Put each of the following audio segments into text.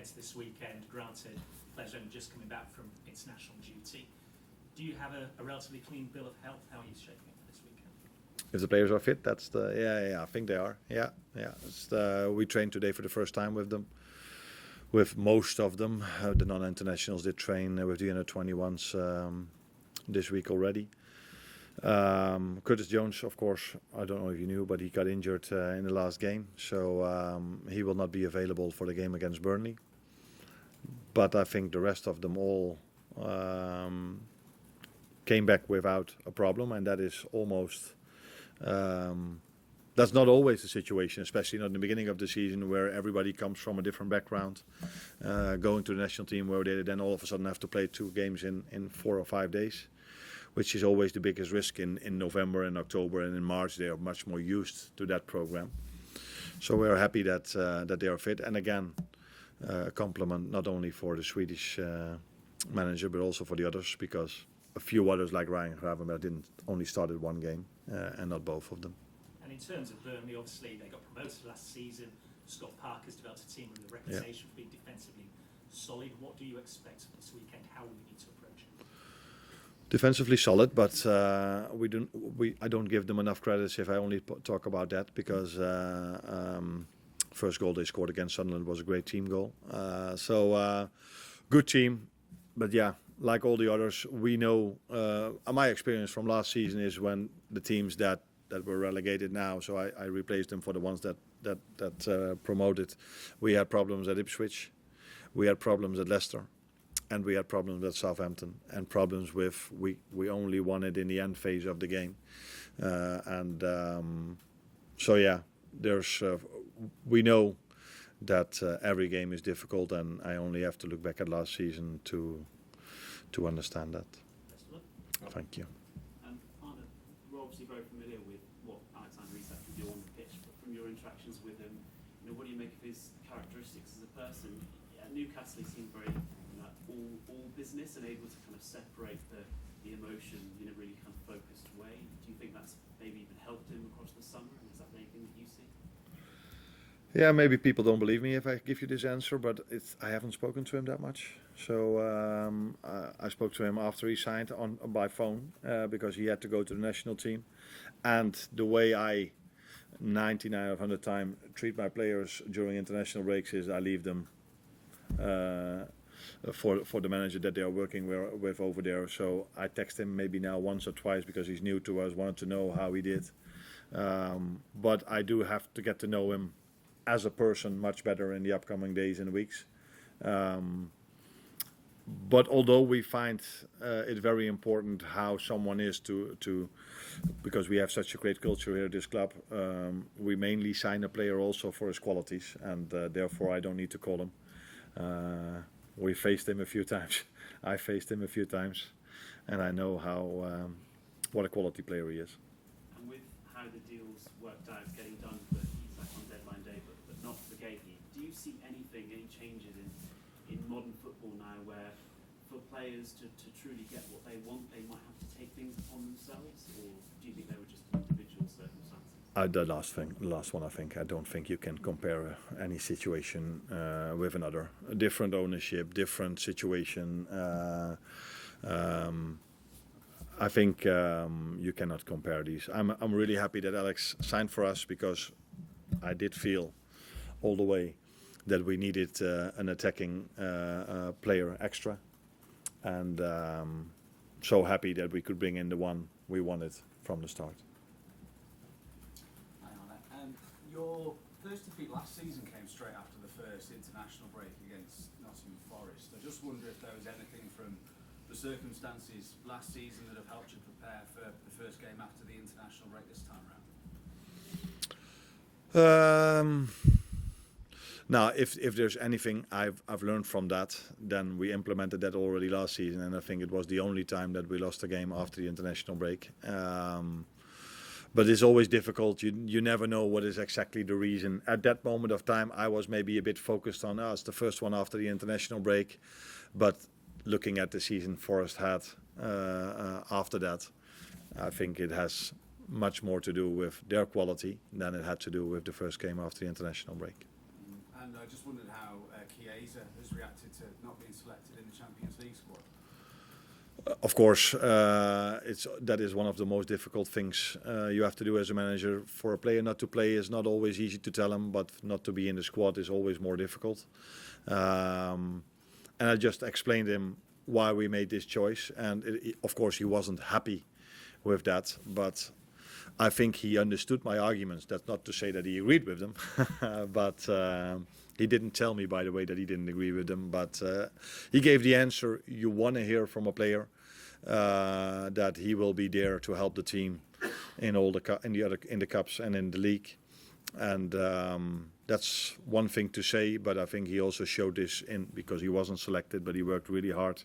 ahead to this weekend. Granted, players only just coming back from international duty. Do you have a relatively clean bill of health? How are you shaping it for this weekend? If the players are fit, that's I think they are. We trained today for the first time with them. With most of them, the non-internationals did train with the under-21s this week already. Curtis Jones, of course, I don't know if you knew, but he got injured in the last game, so he will not be available for the game against Burnley. But I think the rest of them all came back without a problem, and that is almost... that's not always the situation, especially not in the beginning of the season where everybody comes from a different background, going to the national team where they then all of a sudden have to play 2 games in 4 or 5 days, which is always the biggest risk in November and October, and in March they are much more used to that program. So we are happy that they are fit, and again, a compliment not only for the Swedish manager but also for the others, because a few others like Ryan Gravenberg didn't only started 1 game and not both of them. And in terms of Burnley, obviously they got promoted last season. Scott Parker's developed a team with a reputation for being defensively solid. What do you expect for this weekend? How will we need to approach it? Defensively solid, but I don't give them enough credits if I only talk about that, because first goal they scored against Sunderland was a great team goal. Good team, but yeah, like all the others, we know. My experience from last season is when the teams that were relegated now, so I replaced them for the ones that promoted. We had problems at Ipswich, we had problems at Leicester, and we had problems at Southampton, and problems with we only won it in the end phase of the game, there's we know that every game is difficult, and I only have to look back at last season to understand that. Thank you. Arne, we're obviously very familiar with what Alexander Isak can do on the pitch, but from your interactions with him, what do you make of his characteristics as a person? At Newcastle, he seemed very all business and able to kind of separate the emotion in a really kind of focused way. Do you think that's maybe even helped him across the summer? And is that anything that you see? Yeah, maybe people don't believe me if I give you this answer, but I haven't spoken to him that much. So I spoke to him after he signed by phone because he had to go to the national team. And the way I 99 out of 100 times treat my players during international breaks is I leave them for the manager that they are working with over there. So I text him maybe now once or twice because he's new to us, wanted to know how he did. But I do have to get to know him as a person much better in the upcoming days and weeks. But although we find it very important how someone is to because we have such a great culture here at this club, we mainly sign a player also for his qualities, and therefore I don't need to call him. We faced him a few times. I faced him a few times, and I know what a quality player he is. And with how the deals worked out, getting done for Isak on deadline day, but not for Gahey, do you see any changes in modern football now where for players to truly get what they want, they might have to take things upon themselves, or do you think they were just individual circumstances? The last one, I think. I don't think you can compare any situation with another. A different ownership, different situation. I think you cannot compare these. I'm really happy that Alex signed for us, because I did feel all the way that we needed an attacking player extra, and so happy that we could bring in the one we wanted from the start. Your first defeat last season came straight after the first international break against Nottingham Forest. I just wonder if there was anything from the circumstances last season that have helped you prepare for the first game after the international break this time round. Now, if there's anything I've learned from that, then we implemented that already last season, and I think it was the only time that we lost a game after the international break. But it's always difficult. You never know what is exactly the reason. At that moment of time, I was maybe a bit focused on us, the first one after the international break. But looking at the season Forest had after that, I think it has much more to do with their quality than it had to do with the first game after the international break. And I just wondered how key Chiesa has reacted to not being selected in the Champions League squad? Of course, that is one of the most difficult things you have to do as a manager. For a player not to play is not always easy to tell him, but not to be in the squad is always more difficult. And I just explained to him why we made this choice, and of course he wasn't happy with that, but I think he understood my arguments. That's not to say that he agreed with them, but he didn't tell me, by the way, that he didn't agree with them. But he gave the answer you want to hear from a player, that he will be there to help the team in all in the cups and in the league, and that's one thing to say. But I think he also showed this because he wasn't selected, but he worked really hard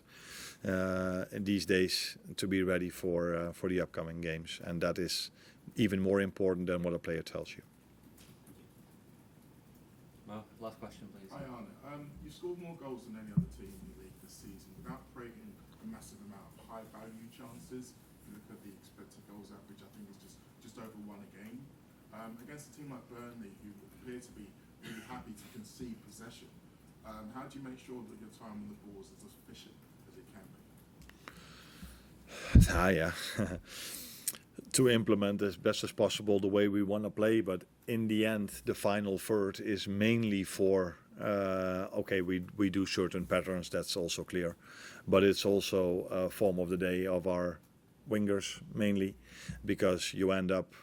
in these days to be ready for the upcoming games, and that is even more important than what a player tells you. Well, last question, please. Hi, Arne. You scored more goals than any other team in the league this season without creating a massive amount of high-value chances. If you look at the expected goals average, I think it's just over 1 a game. Against a team like Burnley, who appear to be really happy to concede possession, how do you make sure that your time on the ball is as efficient as it can be? Yeah. To implement as best as possible the way we want to play, but in the end the final third is mainly for okay, we do certain patterns, that's also clear, but it's also a form of the day of our wingers mainly, because you end up,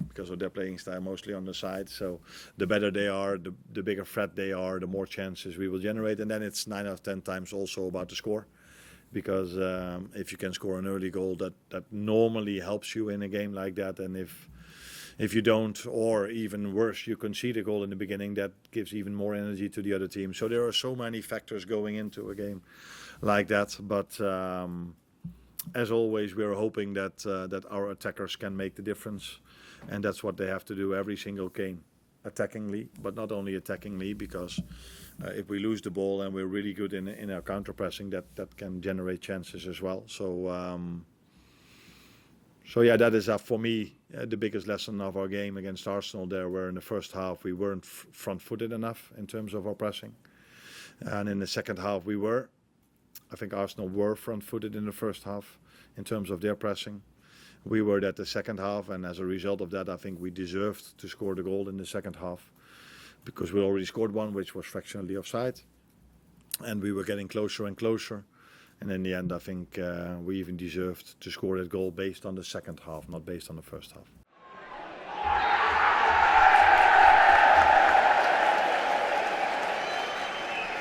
because of their playing style, mostly on the side. So the better they are, the bigger threat they are, the more chances we will generate, and then it's 9 out of 10 times also about the score. Because if you can score an early goal, that normally helps you in a game like that, and if you don't, or even worse, you concede a goal in the beginning, that gives even more energy to the other team. So there are so many factors going into a game like that. But as always, we are hoping that our attackers can make the difference, and that's what they have to do every single game, attackingly, but not only attackingly, because if we lose the ball and we're really good in our counter-pressing, that can generate chances as well. So yeah, that is for me the biggest lesson of our game against Arsenal there, where in the first half we weren't front-footed enough in terms of our pressing. And in the second half we were. I think Arsenal were front-footed in the first half in terms of their pressing. We were at the second half, and as a result of that, I think we deserved to score the goal in the second half, because we already scored one, which was fractionally offside, and we were getting closer and closer. And in the end, I think we even deserved to score that goal based on the second half, not based on the first half.